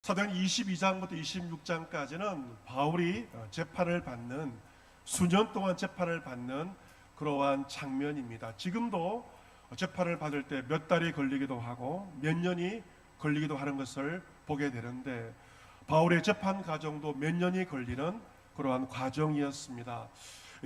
사도행 22장부터 26장까지는 바울이 재판을 받는, 수년 동안 재판을 받는 그러한 장면입니다. 지금도 재판을 받을 때 몇 달이 걸리기도 하고 몇 년이 걸리기도 하는 것을 보게 되는데, 바울의 재판 과정도 몇 년이 걸리는 그러한 과정이었습니다.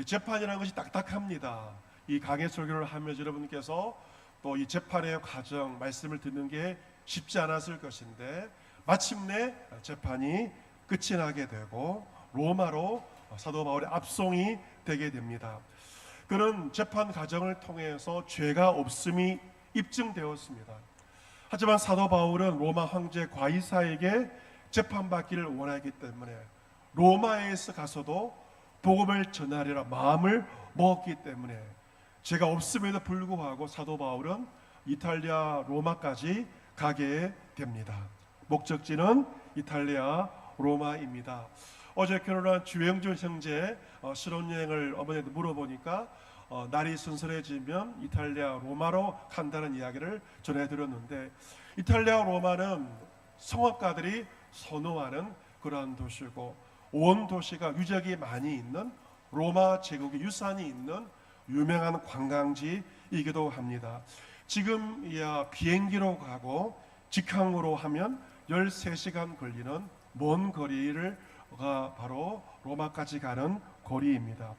재판이라는 것이 딱딱합니다. 이 강해 설교를 하면서 여러분께서 또 이 재판의 과정 말씀을 듣는 게 쉽지 않았을 것인데, 마침내 재판이 끝이 나게 되고 로마로 사도 바울의 압송이 되게 됩니다. 그는 재판 과정을 통해서 죄가 없음이 입증되었습니다. 하지만 사도 바울은 로마 황제 과이사에게 재판받기를 원하기 때문에 로마에서 가서도 복음을 전하리라 마음을 먹었기 때문에 죄가 없음에도 불구하고 사도 바울은 이탈리아 로마까지 가게 됩니다. 목적지는 이탈리아 로마입니다. 어제 결혼한 주영준 형제 신혼여행을 어머니한테 물어보니까 날이 선선해지면 이탈리아 로마로 간다는 이야기를 전해드렸는데, 이탈리아 로마는 성악가들이 선호하는 그러한 도시고 온 도시가 유적이 많이 있는 로마 제국의 유산이 있는 유명한 관광지이기도 합니다. 지금 비행기로 가고 직항으로 하면 13시간 걸리는 먼 거리가 바로 로마까지 가는 거리입니다.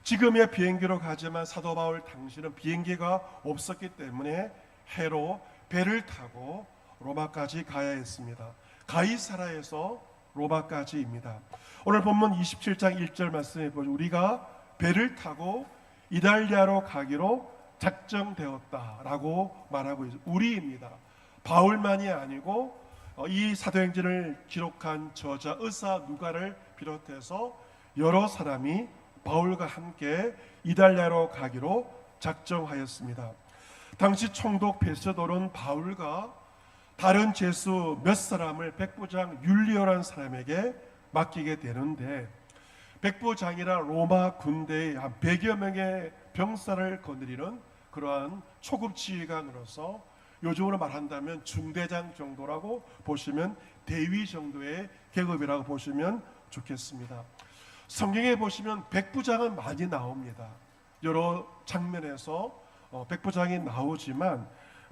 지금의 비행기로 가지만 사도 바울 당시는 비행기가 없었기 때문에 해로 배를 타고 로마까지 가야 했습니다. 가이사라에서 로마까지입니다. 오늘 본문 27장 1절 말씀해 보죠. 우리가 배를 타고 이탈리아로 가기로 작정되었다라고 말하고 있습니다. 우리입니다. 바울만이 아니고 이 사도행전을 기록한 저자 의사 누가를 비롯해서 여러 사람이 바울과 함께 이탈리아로 가기로 작정하였습니다. 당시 총독 베스도는 바울과 다른 제수 몇 사람을 백부장 율리오라는 사람에게 맡기게 되는데, 백부장이라 로마 군대의 한 100여 명의 병사를 거느리는 그러한 초급 지휘관으로서 요즘으로 말한다면 중대장 정도라고 보시면, 대위 정도의 계급이라고 보시면 좋겠습니다. 성경에 보시면 백부장은 많이 나옵니다. 여러 장면에서 백부장이 나오지만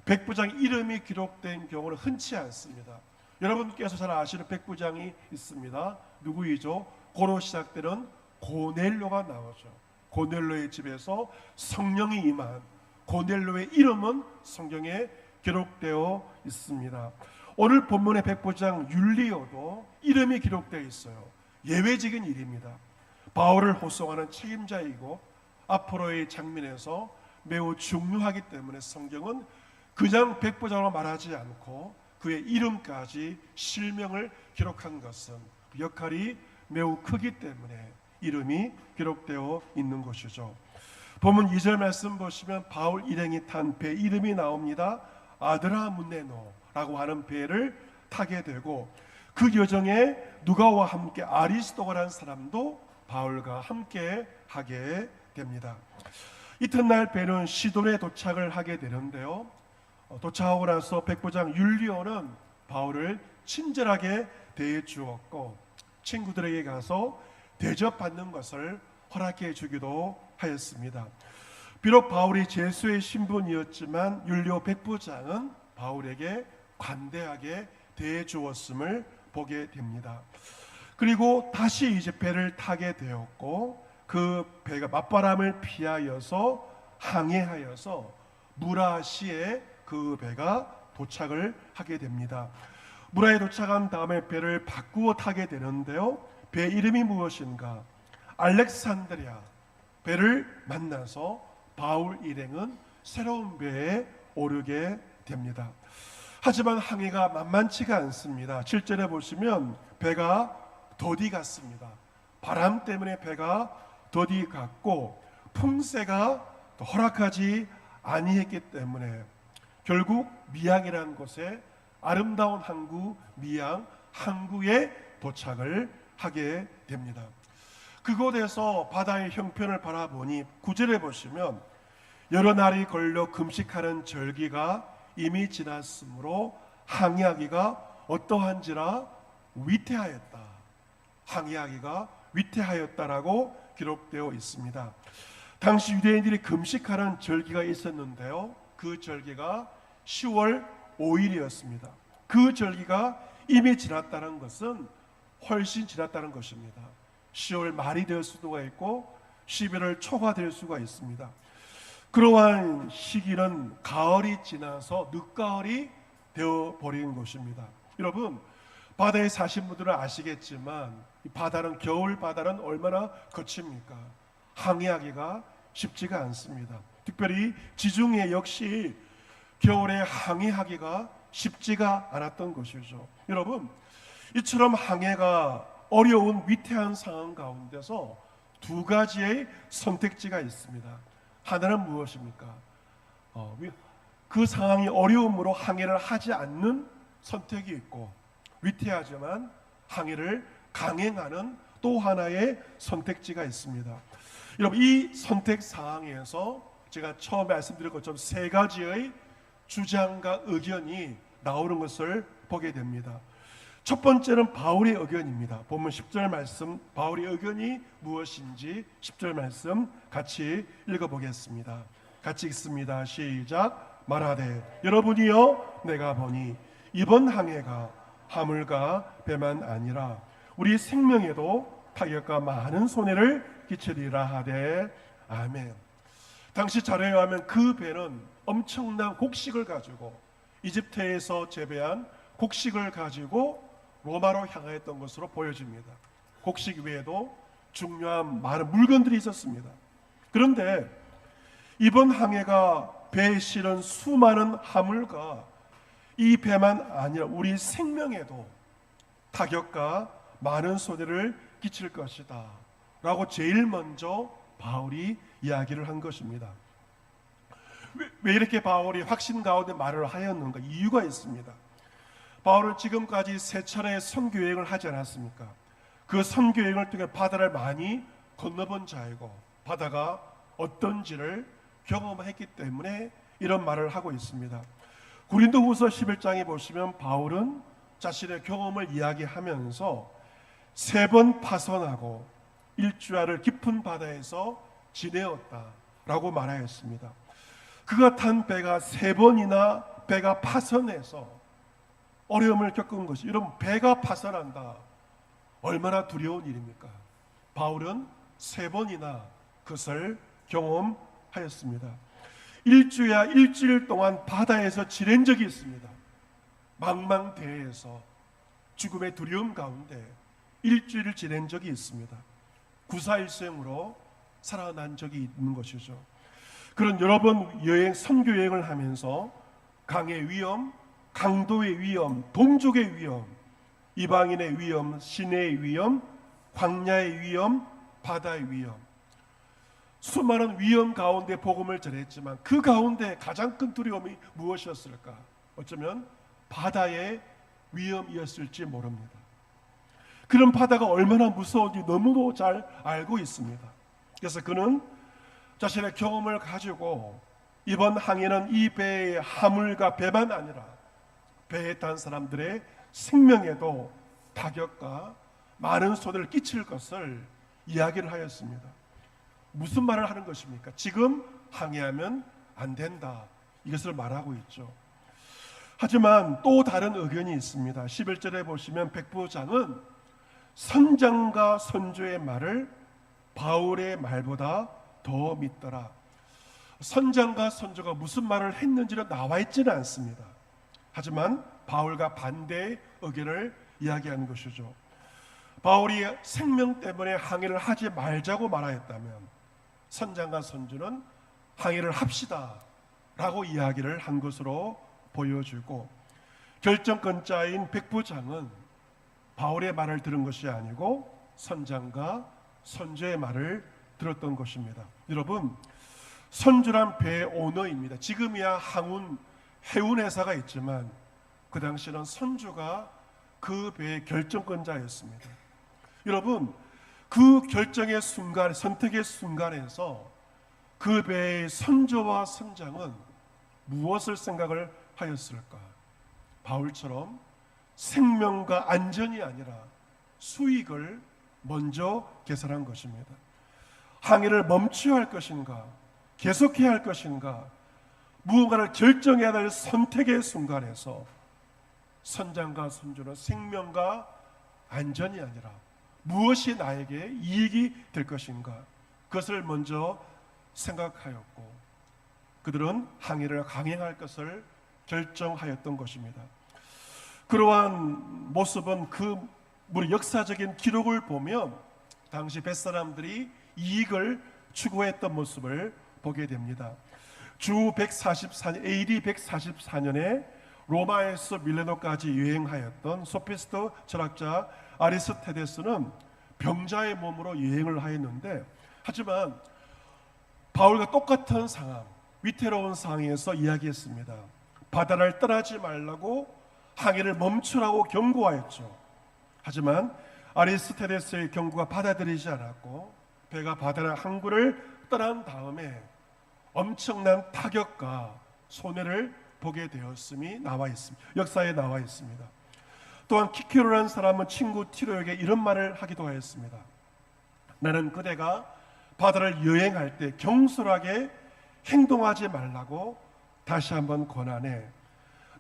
백부장 이름이 기록된 경우는 흔치 않습니다. 여러분께서 잘 아시는 백부장이 있습니다. 누구이죠? 고로 시작되는 고넬료가 나오죠. 고넬료의 집에서 성령이 임한 고넬료의 이름은 성경에 기록되어 있습니다. 오늘 본문의 백부장 율리오도 이름이 기록되어 있어요. 예외적인 일입니다. 바울을 호송하는 책임자이고 앞으로의 장면에서 매우 중요하기 때문에 성경은 그냥 백부장으로 말하지 않고 그의 이름까지 실명을 기록한 것은 그 역할이 매우 크기 때문에 이름이 기록되어 있는 것이죠. 본문 2절 말씀 보시면 바울 일행이 탄 배 이름이 나옵니다. 아드라문네노라고 하는 배를 타게 되고, 그 여정에 누가와 함께 아리스도가라는 사람도 바울과 함께 하게 됩니다. 이튿날 배는 시돈에 도착을 하게 되는데요, 도착하고 나서 백부장 율리오는 바울을 친절하게 대해 주었고 친구들에게 가서 대접받는 것을 허락해 주기도 하였습니다. 비록 바울이 제수의 신분이었지만 율리오 백부장은 바울에게 관대하게 대해 주었음을 보게 됩니다. 그리고 다시 이제 배를 타게 되었고, 그 배가 맞바람을 피하여서 항해하여서 무라시에 그 배가 도착을 하게 됩니다. 무라에 도착한 다음에 배를 바꾸어 타게 되는데요, 배 이름이 무엇인가? 알렉산드리아 배를 만나서 바울 일행은 새로운 배에 오르게 됩니다. 하지만 항해가 만만치가 않습니다. 7절에 보시면 배가 더디 갔습니다. 바람 때문에 배가 더디 갔고 풍세가 허락하지 아니했기 때문에 결국 미양이라는 곳에, 아름다운 항구 미양 항구에 도착을 하게 됩니다. 그곳에서 바다의 형편을 바라보니 9절에 보시면 여러 날이 걸려 금식하는 절기가 이미 지났으므로 항해하기가 어떠한지라 위태하였다. 항해하기가 위태하였다라고 기록되어 있습니다. 당시 유대인들이 금식하는 절기가 있었는데요, 그 절기가 10월 5일이었습니다. 그 절기가 이미 지났다는 것은 훨씬 지났다는 것입니다. 10월 말이 될 수도 있고 11월 초가 될 수가 있습니다. 그러한 시기는 가을이 지나서 늦가을이 되어버린 것입니다. 여러분, 바다에 사신 분들은 아시겠지만 이 바다는, 겨울 바다는 얼마나 거칩니까? 항해하기가 쉽지가 않습니다. 특별히 지중해 역시 겨울에 항해하기가 쉽지가 않았던 것이죠. 여러분, 이처럼 항해가 어려운 위태한 상황 가운데서 두 가지의 선택지가 있습니다. 하나는 무엇입니까? 그 상황이 어려움으로 항해를 하지 않는 선택이 있고, 위태하지만 항해를 강행하는 또 하나의 선택지가 있습니다. 여러분, 이 선택 사항에서 제가 처음 말씀드린 것처럼 세 가지의 주장과 의견이 나오는 것을 보게 됩니다. 첫 번째는 바울의 의견입니다. 본문 10절 말씀, 바울의 의견이 무엇인지 10절 말씀 같이 읽어보겠습니다. 같이 읽습니다. 시작. 말하되 여러분이여 내가 보니 이번 항해가 화물과 배만 아니라 우리 생명에도 타격과 많은 손해를 끼치리라 하되 아멘. 당시 자료에 의하면 그 배는 엄청난 곡식을 가지고, 이집트에서 재배한 곡식을 가지고 로마로 향하였던 것으로 보여집니다. 곡식 외에도 중요한 많은 물건들이 있었습니다. 그런데 이번 항해가 배에 실은 수많은 화물과 이 배만 아니라 우리 생명에도 타격과 많은 손해를 끼칠 것이다 라고 제일 먼저 바울이 이야기를 한 것입니다. 왜 이렇게 바울이 확신 가운데 말을 하였는가? 이유가 있습니다. 바울은 지금까지 세 차례의 선교 여행을 하지 않았습니까? 그 선교 여행을 통해 바다를 많이 건너본 자이고 바다가 어떤지를 경험했기 때문에 이런 말을 하고 있습니다. 고린도후서 11장에 보시면 바울은 자신의 경험을 이야기하면서 3번 파선하고 일주야를 깊은 바다에서 지내었다라고 말하였습니다. 그가 탄 배가 3번이나 배가 파선해서 어려움을 겪은 것이, 여러분, 배가 파선한다, 얼마나 두려운 일입니까? 바울은 3번이나 그것을 경험하였습니다. 일주야 일주일 동안 바다에서 지낸 적이 있습니다. 망망대해에서 죽음의 두려움 가운데 일주일을 지낸 적이 있습니다. 구사일생으로 살아난 적이 있는 것이죠. 그런 여러 번 여행, 선교 여행을 하면서 강의 위험, 강도의 위험, 동족의 위험, 이방인의 위험, 시내의 위험, 광야의 위험, 바다의 위험, 수많은 위험 가운데 복음을 전했지만 그 가운데 가장 큰 두려움이 무엇이었을까? 어쩌면 바다의 위험이었을지 모릅니다. 그런 바다가 얼마나 무서운지 너무도 잘 알고 있습니다. 그래서 그는 자신의 경험을 가지고 이번 항해는 이 배의 화물과 배만 아니라 배에 탄 사람들의 생명에도 타격과 많은 손해를 끼칠 것을 이야기를 하였습니다. 무슨 말을 하는 것입니까? 지금 항해하면 안 된다, 이것을 말하고 있죠. 하지만 또 다른 의견이 있습니다. 11절에 보시면 백부장은 선장과 선조의 말을 바울의 말보다 더 믿더라. 선장과 선조가 무슨 말을 했는지는 나와 있지는 않습니다. 하지만 바울과 반대의 의견을 이야기하는 것이죠. 바울이 생명 때문에 항해를 하지 말자고 말하였다면 선장과 선조는 항해를 합시다 라고 이야기를 한 것으로 보여주고, 결정권자인 백부장은 바울의 말을 들은 것이 아니고 선장과 선조의 말을 들었던 것입니다. 여러분, 선조란 배의 오너입니다. 지금이야 항운, 해운회사가 있지만 그 당시는 선조가 그 배의 결정권자였습니다. 여러분, 그 결정의 순간, 선택의 순간에서 그 배의 선조와 선장은 무엇을 생각을 하였을까? 바울처럼 생명과 안전이 아니라 수익을 먼저 계산한 것입니다. 항해를 멈춰야 할 것인가, 계속해야 할 것인가, 무언가를 결정해야 할 선택의 순간에서 선장과 선주는 생명과 안전이 아니라 무엇이 나에게 이익이 될 것인가, 그것을 먼저 생각하였고 그들은 항해를 강행할 것을 결정하였던 것입니다. 그러한 모습은 그 우리 역사적인 기록을 보면 당시 뱃사람들이 이익을 추구했던 모습을 보게 됩니다. 주 144년 AD 144년에 로마에서 밀레노까지 여행하였던 소피스트 철학자 아리스토텔레스는 병자의 몸으로 여행을 하였는데, 하지만 바울과 똑같은 상황, 위태로운 상황에서 이야기했습니다. 바다를 떠나지 말라고, 항해를 멈추라고 경고하였죠. 하지만 아리스토텔레스의 경고가 받아들이지 않았고 배가 바다의 항구를 떠난 다음에 엄청난 타격과 손해를 보게 되었음이 나와 있습니다. 역사에 나와 있습니다. 또한 키케로라는 사람은 친구 티로에게 이런 말을 하기도 하였습니다. 나는 그대가 바다를 여행할 때 경솔하게 행동하지 말라고 다시 한번 권하네.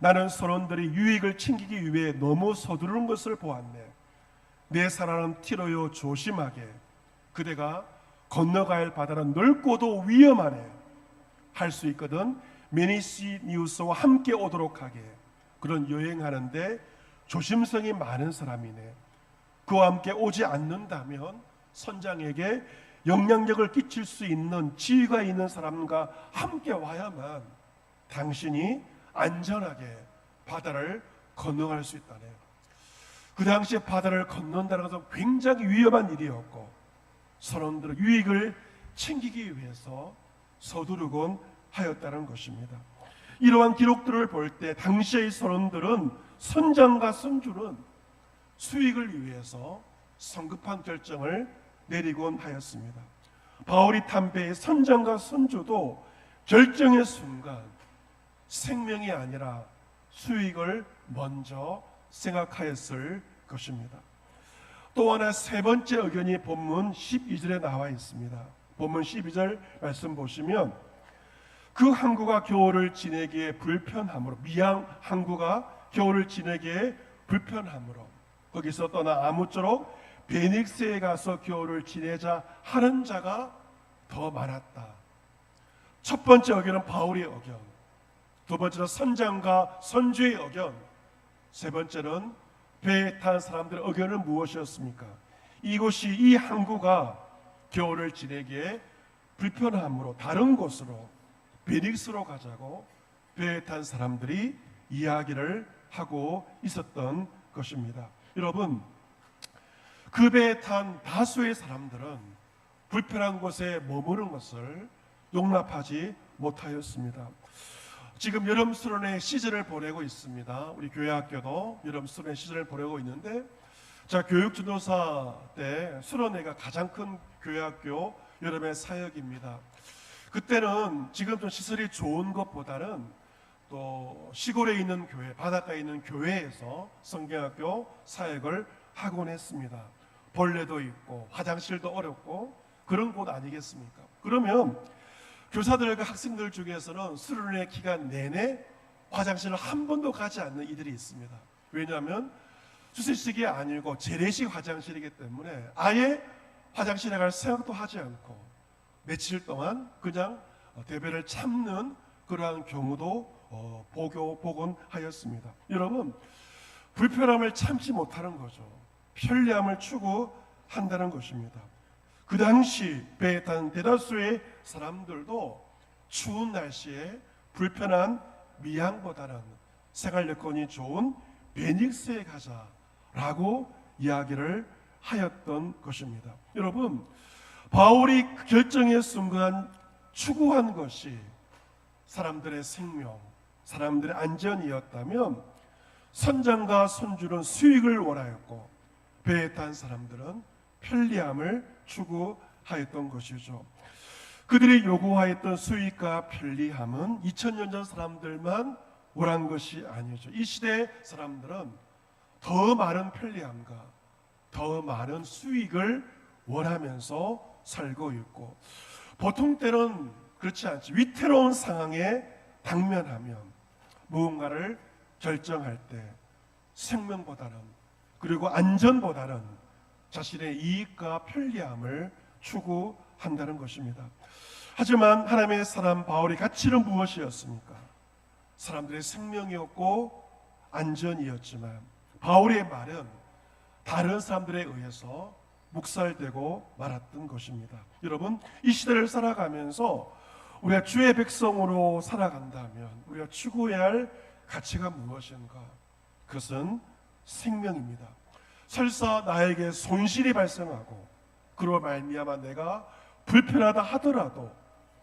나는 선원들이 유익을 챙기기 위해 너무 서두르는 것을 보았네. 내 사랑하는 티로요, 조심하게. 그대가 건너가야 할 바다는 넓고도 위험하네. 할 수 있거든 메니시니우스와 함께 오도록 하게. 그런 여행하는데 조심성이 많은 사람이네. 그와 함께 오지 않는다면 선장에게 영향력을 끼칠 수 있는 지위가 있는 사람과 함께 와야만 당신이 안전하게 바다를 건너갈 수 있다네. 그 당시에 바다를 건넌다는 것은 굉장히 위험한 일이었고 선원들의 유익을 챙기기 위해서 서두르곤 하였다는 것입니다. 이러한 기록들을 볼 때 당시의 선원들은, 선장과 선주는 수익을 위해서 성급한 결정을 내리곤 하였습니다. 바울이 탐배의 선장과 선주도 결정의 순간 생명이 아니라 수익을 먼저 생각하였을 것입니다. 또 하나 세 번째 의견이 본문 12절에 나와 있습니다. 본문 12절 말씀 보시면 그 항구가 겨울을 지내기에 불편함으로, 미양 항구가 겨울을 지내기에 불편함으로 거기서 떠나 아무쪼록 베닉스에 가서 겨울을 지내자 하는 자가 더 많았다. 첫 번째 의견은 바울의 의견, 두 번째는 선장과 선주의 의견, 세 번째는 배에 탄 사람들의 의견은 무엇이었습니까? 이곳이, 이 항구가 겨울을 지내기에 불편함으로 다른 곳으로, 베닉스로 가자고 배에 탄 사람들이 이야기를 하고 있었던 것입니다. 여러분, 그 배에 탄 다수의 사람들은 불편한 곳에 머무는 것을 용납하지 못하였습니다. 지금 여름 수련회 시즌을 보내고 있습니다. 우리 교회학교도 여름 수련회 시즌을 보내고 있는데, 자, 교육지도사 때 수련회가 가장 큰 교회학교 여름의 사역입니다. 그때는 지금 좀 시설이 좋은 것보다는 또 시골에 있는 교회, 바닷가에 있는 교회에서 성경학교 사역을 하곤 했습니다. 벌레도 있고 화장실도 어렵고 그런 곳 아니겠습니까? 그러면 교사들과 학생들 중에서는 수련회 기간 내내 화장실을 한 번도 가지 않는 이들이 있습니다. 왜냐하면 수술식이 아니고 재래식 화장실이기 때문에 아예 화장실에 갈 생각도 하지 않고 며칠 동안 그냥 대변을 참는 그러한 경우도 보곤 하였습니다. 여러분, 불편함을 참지 못하는 거죠. 편리함을 추구한다는 것입니다. 그 당시 배에 탄 대다수의 사람들도 추운 날씨에 불편한 미양보다는 생활 여건이 좋은 베닉스에 가자라고 이야기를 하였던 것입니다. 여러분, 바울이 그 결정의 순간 추구한 것이 사람들의 생명, 사람들의 안전이었다면 선장과 선주는 수익을 원하였고 배에 탄 사람들은 편리함을 추구하였던 것이죠. 그들이 요구하였던 수익과 편리함은 2000년 전 사람들만 원한 것이 아니죠. 이 시대의 사람들은 더 많은 편리함과 더 많은 수익을 원하면서 살고 있고, 보통 때는 그렇지 않지. 위태로운 상황에 당면하면 무언가를 결정할 때 생명보다는, 그리고 안전보다는 자신의 이익과 편리함을 추구한다는 것입니다. 하지만 하나님의 사람 바울의 가치는 무엇이었습니까? 사람들의 생명이었고 안전이었지만, 바울의 말은 다른 사람들에 의해서 묵살되고 말았던 것입니다. 여러분, 이 시대를 살아가면서 우리가 주의 백성으로 살아간다면 우리가 추구해야 할 가치가 무엇인가? 그것은 생명입니다. 설사 나에게 손실이 발생하고 그로 말미암아 내가 불편하다 하더라도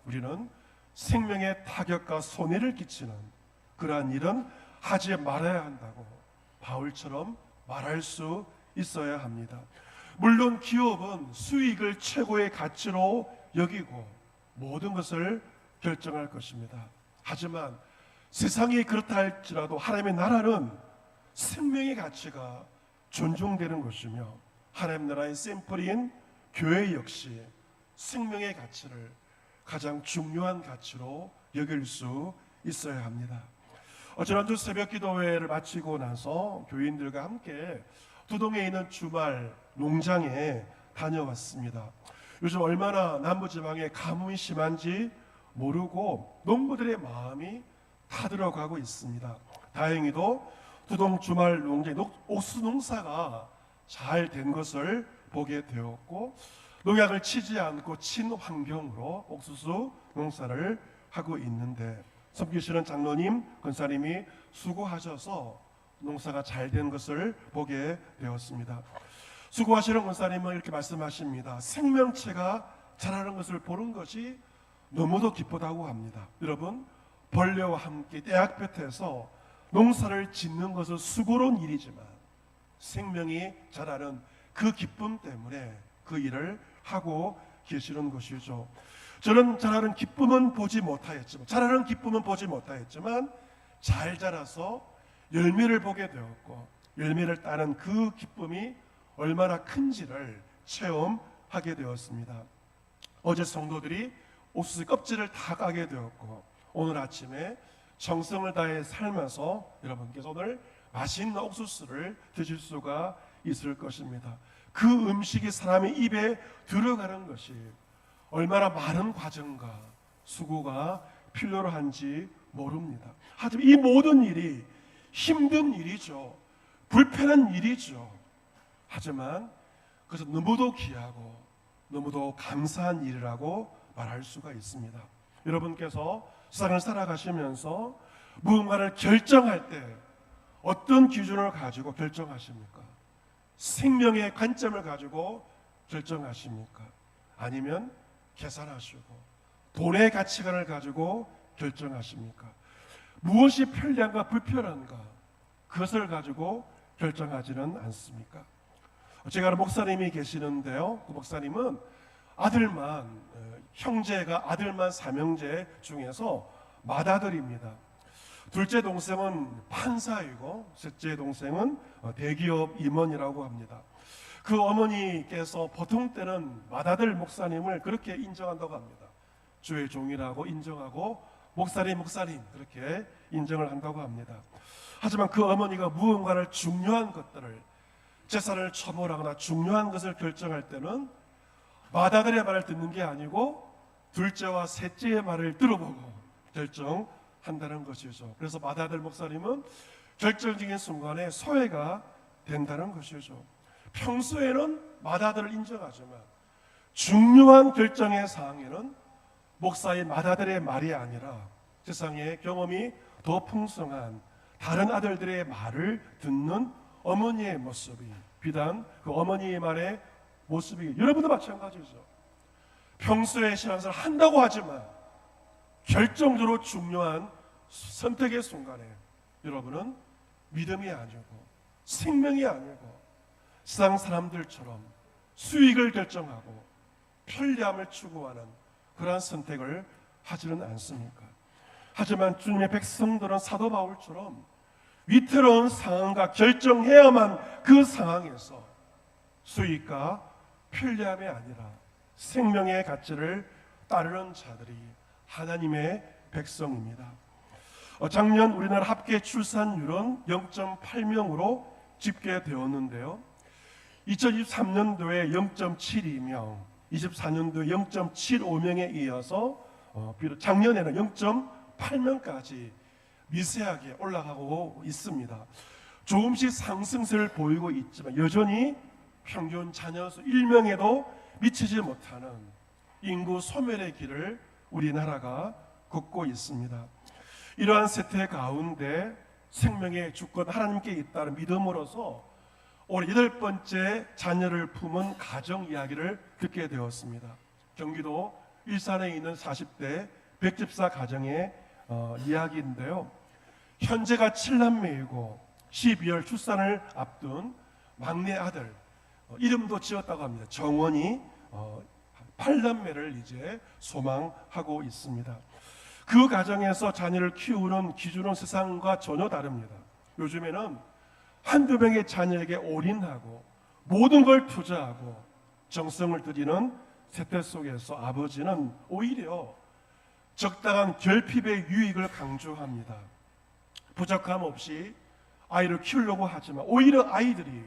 우리는 생명의 타격과 손해를 끼치는 그러한 일은 하지 말아야 한다고 바울처럼 말할 수 있어야 합니다. 물론 기업은 수익을 최고의 가치로 여기고 모든 것을 결정할 것입니다. 하지만 세상이 그렇다 할지라도 하나님의 나라는 생명의 가치가 존중되는 것이며, 하나님 나라의 샘플인 교회 역시 생명의 가치를 가장 중요한 가치로 여길 수 있어야 합니다. 지난주 새벽 기도회를 마치고 나서 교인들과 함께 두동에 있는 주말 농장에 다녀왔습니다. 요즘 얼마나 남부지방에 가뭄이 심한지 모르고 농부들의 마음이 타들어가고 있습니다. 다행히도 두동 주말 농장의 옥수수 농사가 잘 된 것을 보게 되었고, 농약을 치지 않고 친환경으로 옥수수 농사를 하고 있는데, 섬기시는 장로님, 권사님이 수고하셔서 농사가 잘 된 것을 보게 되었습니다. 수고하시는 권사님은 이렇게 말씀하십니다. 생명체가 자라는 것을 보는 것이 너무도 기쁘다고 합니다. 여러분, 벌레와 함께 떼약볕에서 농사를 짓는 것은 수고로운 일이지만 생명이 자라는 그 기쁨 때문에 그 일을 하고 계시는 것이죠. 저는 자라는 기쁨은 보지 못하였지만 잘 자라서 열매를 보게 되었고, 열매를 따는 그 기쁨이 얼마나 큰지를 체험하게 되었습니다. 어제 성도들이 옥수수 껍질을 다 까게 되었고, 오늘 아침에 정성을 다해 삶아서 여러분께서 오늘 맛있는 옥수수를 드실 수가 있을 것입니다. 그 음식이 사람의 입에 들어가는 것이 얼마나 많은 과정과 수고가 필요로 한지 모릅니다. 하지만 이 모든 일이 힘든 일이죠. 불편한 일이죠. 하지만 그것은 너무도 귀하고 너무도 감사한 일이라고 말할 수가 있습니다. 여러분께서 세상을 살아가시면서 무언가를 결정할 때 어떤 기준을 가지고 결정하십니까? 생명의 관점을 가지고 결정하십니까? 아니면 계산하시고 돈의 가치관을 가지고 결정하십니까? 무엇이 편리한가 불편한가 그것을 가지고 결정하지는 않습니까? 제가 아는 목사님이 계시는데요, 그 목사님은 형제가 아들만 3형제 중에서 맏아들입니다. 둘째 동생은 판사이고 셋째 동생은 대기업 임원이라고 합니다. 그 어머니께서 보통 때는 맏아들 목사님을 그렇게 인정한다고 합니다. 주의 종이라고 인정하고 목사님 그렇게 인정을 한다고 합니다. 하지만 그 어머니가 무언가를 중요한 것들을, 재산을 처벌하거나 중요한 것을 결정할 때는 맏아들의 말을 듣는 게 아니고 둘째와 셋째의 말을 들어보고 결정한다는 것이죠. 그래서 맏아들 목사님은 결정적인 순간에 소외가 된다는 것이죠. 평소에는 맏아들을 인정하지만 중요한 결정의 사항에는 목사의 맏아들의 말이 아니라 세상의 경험이 더 풍성한 다른 아들들의 말을 듣는 어머니의 모습이, 비단 그 어머니의 말의 모습이 여러분도 마찬가지죠. 평소에 신앙생활을 한다고 하지만 결정적으로 중요한 선택의 순간에 여러분은 믿음이 아니고 생명이 아니고 세상 사람들처럼 수익을 결정하고 편리함을 추구하는 그러한 선택을 하지는 않습니까? 하지만 주님의 백성들은 사도 바울처럼 위태로운 상황과 결정해야만 그 상황에서 수익과 편리함이 아니라 생명의 가치를 따르는 자들이 하나님의 백성입니다. 작년 우리나라 합계 출산율은 0.8명으로 집계되었는데요. 2023년도에 0.72명, 24년도에 0.75명에 이어서 비록 작년에는 0.8명까지 미세하게 올라가고 있습니다. 조금씩 상승세를 보이고 있지만 여전히 평균 자녀 수 1명에도 미치지 못하는 인구 소멸의 길을 우리나라가 걷고 있습니다. 이러한 세태 가운데 생명의 주권 하나님께 있다는 믿음으로서 올해 8번째 자녀를 품은 가정 이야기를 듣게 되었습니다. 경기도 일산에 있는 40대 백집사 가정의 이야기인데요. 현재가 7남매이고 12월 출산을 앞둔 막내 아들, 이름도 지었다고 합니다. 정원이 8남매를 이제 소망하고 있습니다. 그 가정에서 자녀를 키우는 기준은 세상과 전혀 다릅니다. 요즘에는 한두 명의 자녀에게 올인하고 모든 걸 투자하고 정성을 들이는 세태 속에서 아버지는 오히려 적당한 결핍의 유익을 강조합니다. 부족함 없이 아이를 키우려고 하지만 오히려 아이들이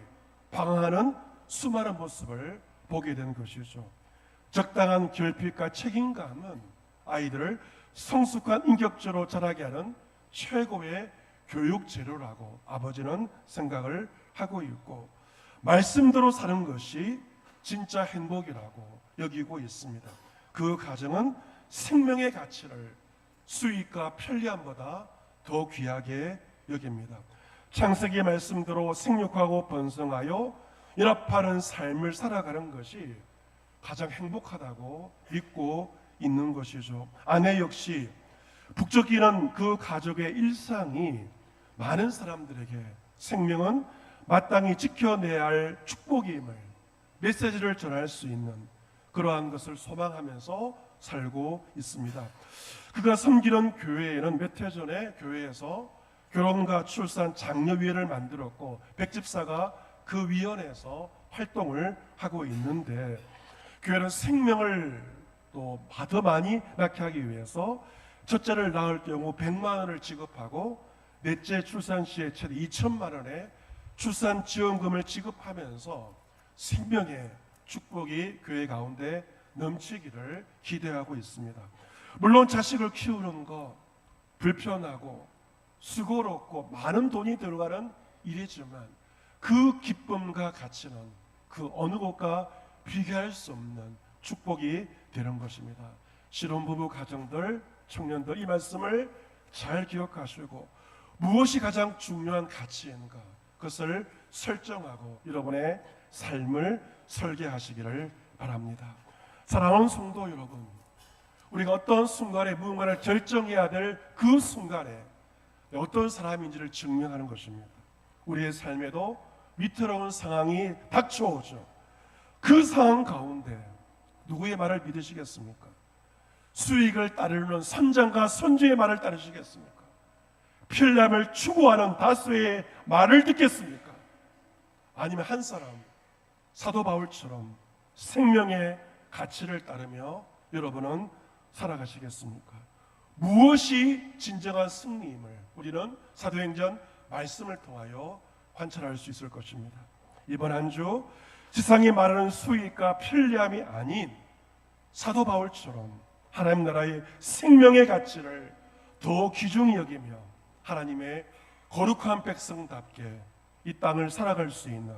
방황하는 수많은 모습을 보게 된 것이죠. 적당한 결핍과 책임감은 아이들을 성숙한 인격적으로 자라게 하는 최고의 교육 재료라고 아버지는 생각을 하고 있고, 말씀대로 사는 것이 진짜 행복이라고 여기고 있습니다. 그 가정은 생명의 가치를 수익과 편리함보다 더 귀하게 여깁니다. 창세기 말씀대로 생육하고 번성하여 연합하는 삶을 살아가는 것이 가장 행복하다고 믿고 있는 것이죠. 아내 역시 북적이는 그 가족의 일상이 많은 사람들에게 생명은 마땅히 지켜내야 할 축복임을, 메시지를 전할 수 있는 그러한 것을 소망하면서 살고 있습니다. 그가 섬기는 교회에는 몇 해 전에 교회에서 결혼과 출산 장려위원회를 만들었고 백집사가 그 위원회에서 활동을 하고 있는데, 교회는 생명을 또 더 많이 낳게 하기 위해서 첫째를 낳을 경우 100만 원을 지급하고 넷째 출산 시에 최대 2천만 원의 출산 지원금을 지급하면서 생명의 축복이 교회 가운데 넘치기를 기대하고 있습니다. 물론 자식을 키우는 거 불편하고 수고롭고 많은 돈이 들어가는 일이지만 그 기쁨과 가치는 그 어느 것과 비교할 수 없는 축복이 되는 것입니다. 신혼부부 가정들, 청년들 이 말씀을 잘 기억하시고 무엇이 가장 중요한 가치인가 그것을 설정하고 여러분의 삶을 설계하시기를 바랍니다. 사랑하는 성도 여러분, 우리가 어떤 순간에 무언가를 결정해야 될 그 순간에 어떤 사람인지를 증명하는 것입니다. 우리의 삶에도 위태로운 상황이 닥쳐오죠. 그 상황 가운데 누구의 말을 믿으시겠습니까? 수익을 따르는 선장과 선주의 말을 따르시겠습니까? 편리함을 추구하는 다수의 말을 듣겠습니까? 아니면 한 사람, 사도 바울처럼 생명의 가치를 따르며 여러분은 살아가시겠습니까? 무엇이 진정한 승리임을 우리는 사도행전 말씀을 통하여 관찰할 수 있을 것입니다. 이번 한 주 세상이 말하는 수익과 편리함이 아닌 사도 바울처럼 하나님 나라의 생명의 가치를 더 귀중히 여기며 하나님의 거룩한 백성답게 이 땅을 살아갈 수 있는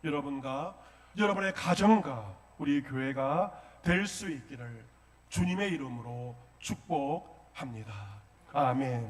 여러분과 여러분의 가정과 우리 교회가 될 수 있기를 주님의 이름으로 축복합니다. 아멘.